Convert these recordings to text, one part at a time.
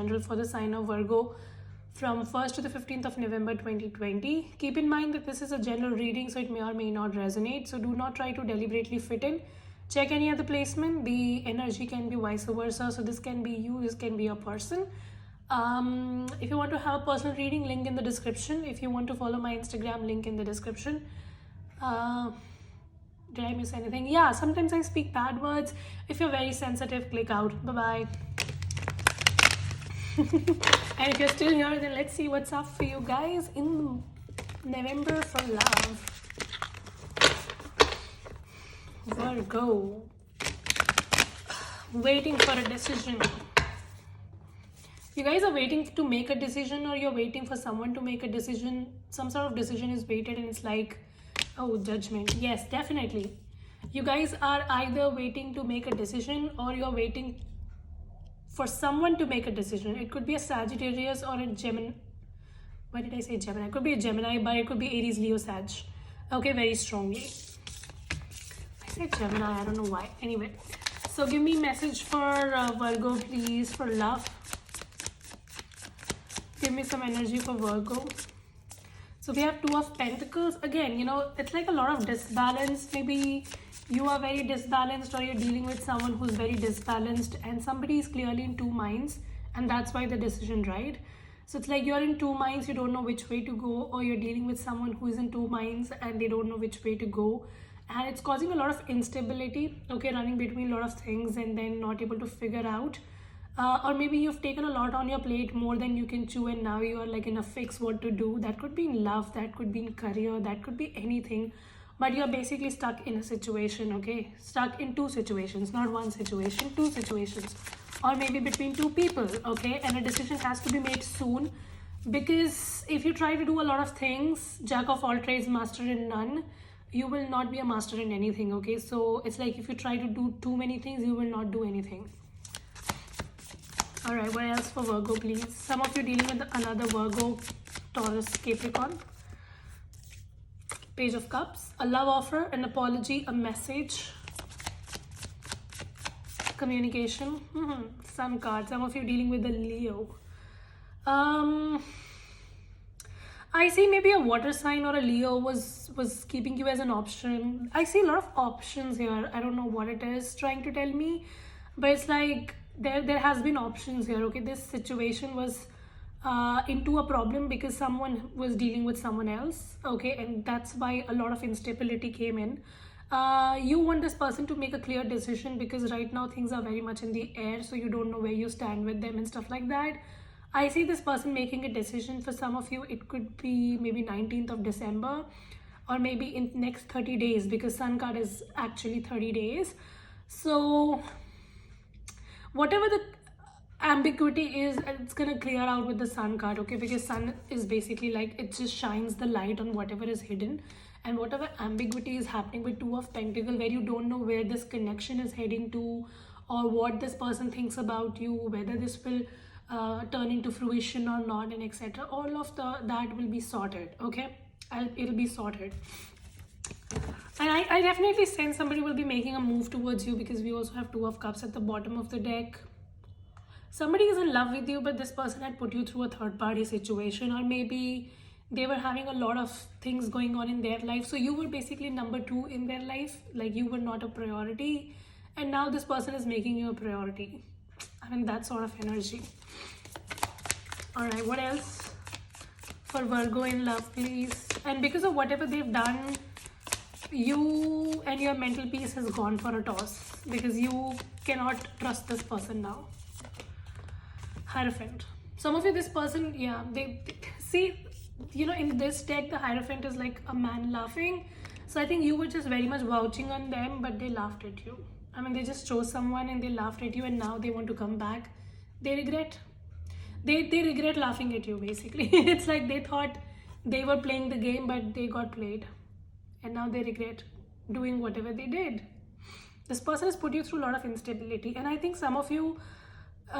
general for the sign of Virgo from 1st to the 15th of November 2020. Keep in mind that this is a general reading, so it may or may not resonate. So do not try to deliberately fit in. Check any other placement. The energy can be vice versa. So this can be you, this can be a person. If you want to have a personal reading, link in the description. If you want to follow my Instagram, link in the description. Did I miss anything? Yeah, sometimes I speak bad words. If you're very sensitive, click out. Bye-bye. And if you're still here, then let's see what's up for you guys in November for love. Virgo. Waiting for a decision. You guys are waiting to make a decision, or you're waiting for someone to make a decision. Some sort of decision is waited and it's like, oh, judgment. Yes, definitely. You guys are either waiting to make a decision or you're waiting for someone to make a decision. It could be a Sagittarius or a Gemini. Why did I say Gemini? It could be a Gemini, but it could be Aries, Leo, Sag. Okay, very strongly. I said Gemini, I don't know why. Anyway, so give me message for Virgo, please, for love. Give me some energy for Virgo. So we have Two of Pentacles. Again, you know, it's like a lot of disbalance. Maybe you are very disbalanced, or you're dealing with someone who's very disbalanced, and somebody is clearly in two minds, and that's why the decision, right? So it's like you're in two minds, you don't know which way to go, or you're dealing with someone who is in two minds and they don't know which way to go, and it's causing a lot of instability, okay, running between a lot of things and then not able to figure out. Or maybe you've taken a lot on your plate, more than you can chew, and now you are like in a fix what to do. That could be in love, that could be in career, that could be anything, but you're basically stuck in a situation, okay? Stuck in two situations, not one situation, two situations, or maybe between two people, okay? And a decision has to be made soon, because if you try to do a lot of things, jack of all trades, master in none, you will not be a master in anything, okay? So it's like if you try to do too many things, you will not do anything. All right, what else for Virgo, please? Some of you dealing with another Virgo, Taurus, Capricorn. Page of Cups, a love offer, an apology, a message, communication. Sun card. Some of you dealing with the Leo. I see maybe a water sign or a Leo was keeping you as an option. I see a lot of options here. I don't know what it is trying to tell me, but it's like there has been options here, okay? This situation was into a problem because someone was dealing with someone else, okay? And that's why a lot of instability came in. You want this person to make a clear decision, because right now things are very much in the air, so you don't know where you stand with them and stuff like that. I see this person making a decision. For some of you, it could be maybe 19th of December, or maybe in next 30 days, because Sun card is actually 30 days. So whatever the ambiguity is, it's gonna clear out with the Sun card, okay? Because Sun is basically like, it just shines the light on whatever is hidden, and whatever ambiguity is happening with Two of Pentacles, where you don't know where this connection is heading to, or what this person thinks about you, whether this will turn into fruition or not, and etc. All of that will be sorted, okay? It'll be sorted. And I definitely sense somebody will be making a move towards you, because we also have Two of Cups at the bottom of the deck. Somebody is in love with you, but this person had put you through a third-party situation, or maybe they were having a lot of things going on in their life. So you were basically number two in their life, like you were not a priority, and now this person is making you a priority. I mean, that sort of energy. All right, what else for Virgo in love, please? And because of whatever they've done, you and your mental peace has gone for a toss, because you cannot trust this person now. Hierophant. Some of you, this person, yeah, they see, you know, in this deck, the Hierophant is like a man laughing. So I think you were just very much vouching on them, but they laughed at you. I mean, they just chose someone and they laughed at you, and now they want to come back. They regret. They regret laughing at you, basically. It's like they thought they were playing the game, but they got played. And now they regret doing whatever they did. This person has put you through a lot of instability. And I think some of you,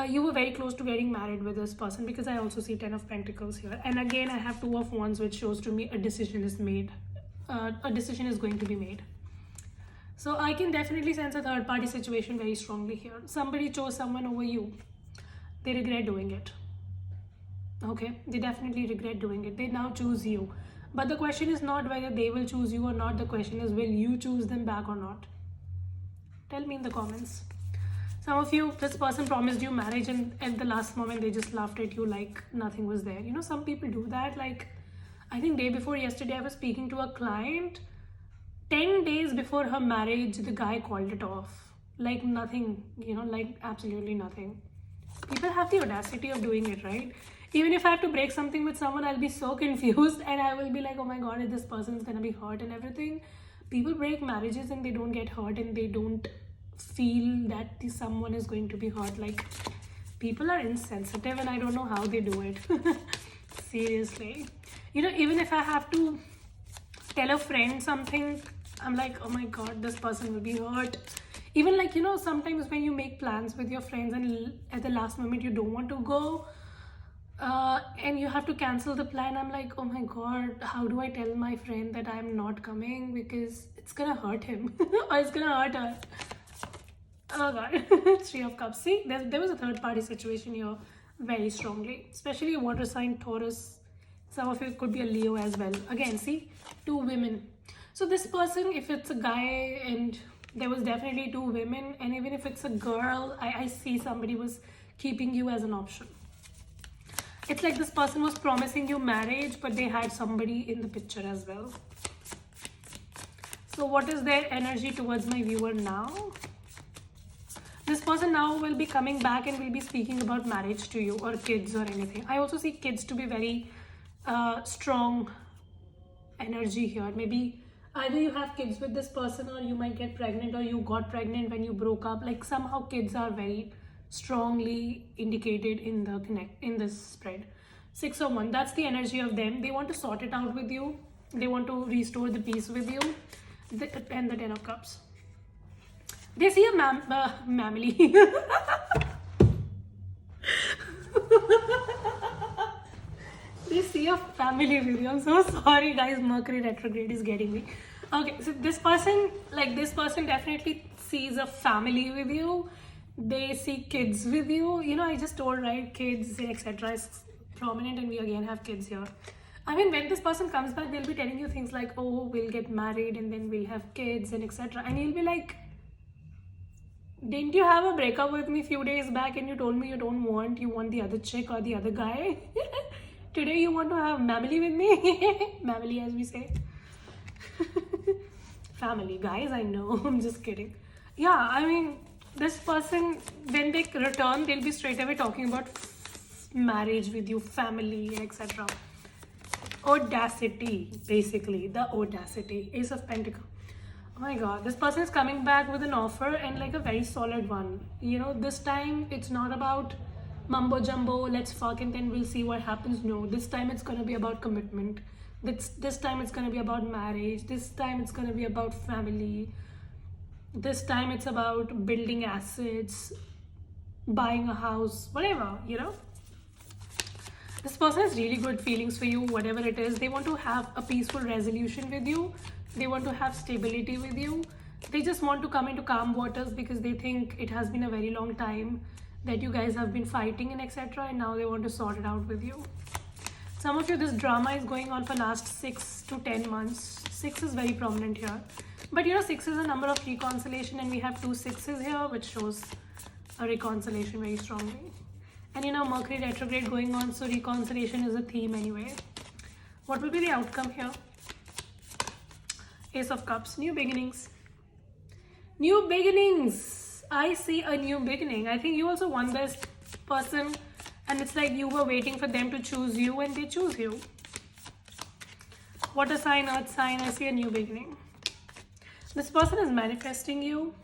you were very close to getting married with this person, because I also see 10 of Pentacles here. And again, I have Two of Wands, which shows to me a decision is made. A decision is going to be made. So I can definitely sense a third party situation very strongly here. Somebody chose someone over you. they regret doing it. Okay, they definitely regret doing it. They now choose you. But the question is not whether they will choose you or not. The question is, will you choose them back or not? Tell me in the comments. Some of you, this person promised you marriage and at the last moment they just laughed at you like nothing was there. You know, some people do that. Like, I think day before yesterday, I was speaking to a client. 10 days before her marriage, the guy called it off. Like nothing, you know, like absolutely nothing. People have the audacity of doing it, right? Even if I have to break something with someone, I'll be so confused and I will be like, oh my god, this person's gonna be hurt and everything. People break marriages and they don't get hurt and they don't feel that someone is going to be hurt. Like, people are insensitive and I don't know how they do it. Seriously. You know, even if I have to tell a friend something, I'm like, oh my god, this person will be hurt. Even like, you know, sometimes when you make plans with your friends and at the last moment you don't want to go, and you have to cancel the plan, I'm like, oh my god, how do I tell my friend that I'm not coming, because it's gonna hurt him or it's gonna hurt her. Oh god. Three of Cups. See, there was a third party situation here very strongly, especially a water sign, Taurus. Some of you could be a Leo as well. Again, see, two women. So this person, if it's a guy, and there was definitely two women, and even if it's a girl, I see somebody was keeping you as an option. It's like this person was promising you marriage, but they had somebody in the picture as well. So what is their energy towards my viewer now? This person now will be coming back and will be speaking about marriage to you or kids or anything. I also see kids to be very strong energy here. Maybe either you have kids with this person or you might get pregnant or you got pregnant when you broke up. Like somehow kids are very strongly indicated in the in this spread. 6 of Wands, that's the energy of them. They want to sort it out with you. They want to restore the peace with you. And the 10 of Cups. They see a family. They see a family with you. I'm so sorry, guys. Mercury retrograde is getting me. Okay, so this person definitely sees a family with you. They see kids with you. You know, I just told, right, kids, etc. is prominent, and we again have kids here. I mean, when this person comes back, they'll be telling you things like, oh, we'll get married and then we'll have kids and etc. And you'll be like, didn't you have a breakup with me a few days back and you told me you want the other chick or the other guy? Today you want to have family with me? Family, as we say. Family, guys, I know. I'm just kidding. Yeah, I mean, this person, when they return, they'll be straight away talking about marriage with you, family, etc. Audacity, basically. The audacity. Ace of Pentacles. Oh my god, this person is coming back with an offer and like a very solid one. You know, this time it's not about mumbo jumbo, let's fuck and then we'll see what happens. No, this time it's gonna be about commitment. This time it's gonna be about marriage. This time it's gonna be about family. This time it's about building assets, buying a house, whatever, you know. This person has really good feelings for you, whatever it is. They want to have a peaceful resolution with you. They want to have stability with you. They just want to come into calm waters because they think it has been a very long time that you guys have been fighting and etc. And now they want to sort it out with you. Some of you, this drama is going on for last 6 to 10 months. 6 is very prominent here. But you know, 6 is a number of reconciliation and we have 2 6s here, which shows a reconciliation very strongly. And you know, Mercury retrograde going on, so reconciliation is a theme anyway. What will be the outcome here? Ace of Cups, new beginnings. New beginnings. I see a new beginning. I think you also want this person and it's like you were waiting for them to choose you and they choose you. Water sign, earth sign, I see a new beginning. This person is manifesting you.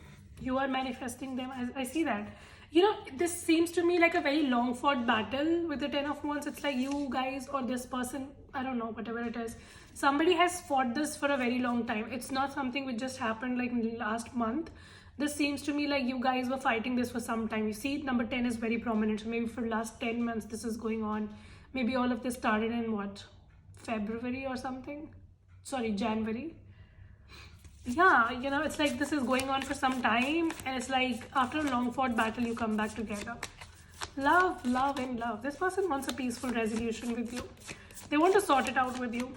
You are manifesting them. I see that. You know, this seems to me like a very long fought battle with the 10 of Wands. It's like you guys or this person, I don't know, whatever it is. Somebody has fought this for a very long time. It's not something which just happened like last month. This seems to me like you guys were fighting this for some time. You see, number 10 is very prominent. So maybe for the last 10 months this is going on. Maybe all of this started in what? February or something? Sorry, January. Yeah, you know, it's like this is going on for some time and it's like after a long fought battle you come back together. Love and love. This person wants a peaceful resolution with you. They want to sort it out with you.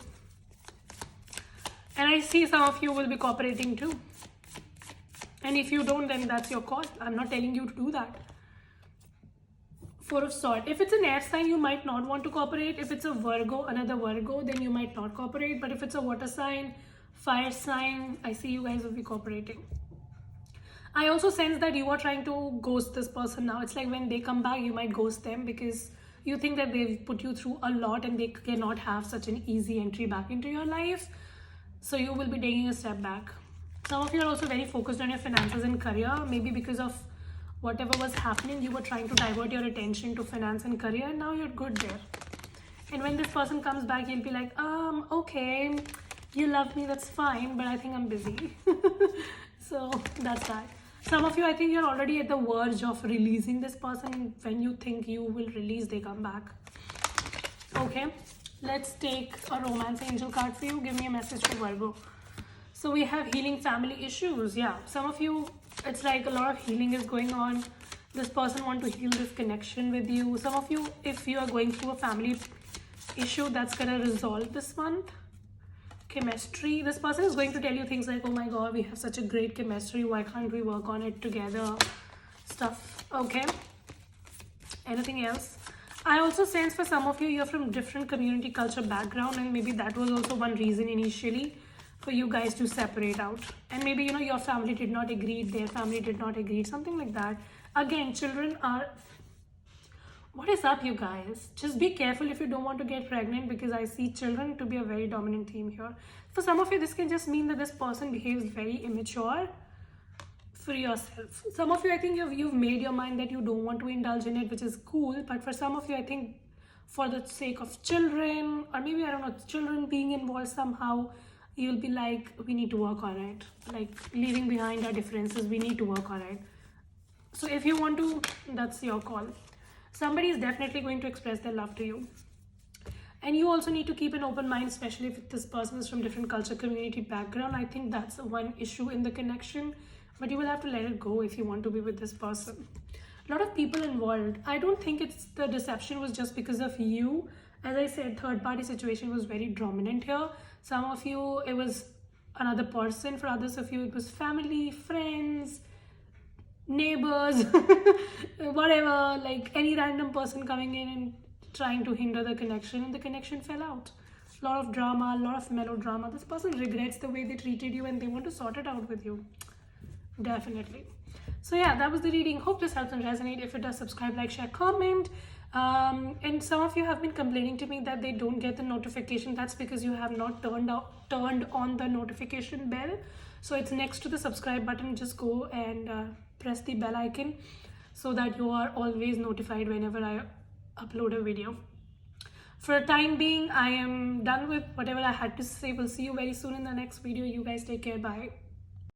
And I see some of you will be cooperating too. And if you don't, then that's your call. I'm not telling you to do that. Four of Swords. If it's an air sign, you might not want to cooperate. If it's a Virgo, another Virgo, then you might not cooperate. But if it's a water sign, fire sign, I see you guys will be cooperating. I also sense that you are trying to ghost this person now. It's like when they come back, you might ghost them because you think that they've put you through a lot and they cannot have such an easy entry back into your life. So you will be taking a step back. Some of you are also very focused on your finances and career. Maybe because of whatever was happening, you were trying to divert your attention to finance and career, and now you're good there. And when this person comes back, you'll be like, okay, you love me, that's fine, but I think I'm busy. So that's that. Some of you, I think you're already at the verge of releasing this person, and when you think you will release, they come back. Okay, let's take a romance angel card for you. Give me a message for Virgo. So we have healing family issues. Yeah, some of you, it's like a lot of healing is going on. This person want to heal this connection with you. Some of you, if you are going through a family issue, that's gonna resolve this month. Chemistry. This person is going to tell you things like, oh my god, we have such a great chemistry, why can't we work on it together? Stuff. Okay. Anything else? I also sense for some of you, you're from different community culture background, and maybe that was also one reason initially for you guys to separate out. And maybe, you know, your family did not agree, their family did not agree, something like that. Again, children are... What is up, you guys? Just be careful if you don't want to get pregnant, because I see children to be a very dominant theme here. For some of you, this can just mean that this person behaves very immature for yourself. Some of you, I think you've made your mind that you don't want to indulge in it, which is cool. But for some of you, I think for the sake of children, or maybe, I don't know, children being involved somehow, you'll be like, we need to work on it. Like, leaving behind our differences, we need to work on it. So if you want to, that's your call. Somebody is definitely going to express their love to you. And you also need to keep an open mind, especially if this person is from different culture, community background. I think that's one issue in the connection. But you will have to let it go if you want to be with this person. A lot of people involved. I don't think it's the deception was just because of you. As I said, third party situation was very dominant here. Some of you, it was another person. For others of you, it was family, friends, neighbors, whatever, like any random person coming in and trying to hinder the connection, and the connection fell out. A lot of drama, a lot of melodrama. This person regrets the way they treated you and they want to sort it out with you. Definitely. So yeah, that was the reading. Hope this helps and resonate. If it does, subscribe, like, share, comment. And some of you have been complaining to me that they don't get the notification. That's because you have not turned on the notification bell. So it's next to the subscribe button. Just go and press the bell icon so that you are always notified whenever I upload a video. For the time being, I am done with whatever I had to say. We'll see you very soon in the next video. You guys take care. Bye.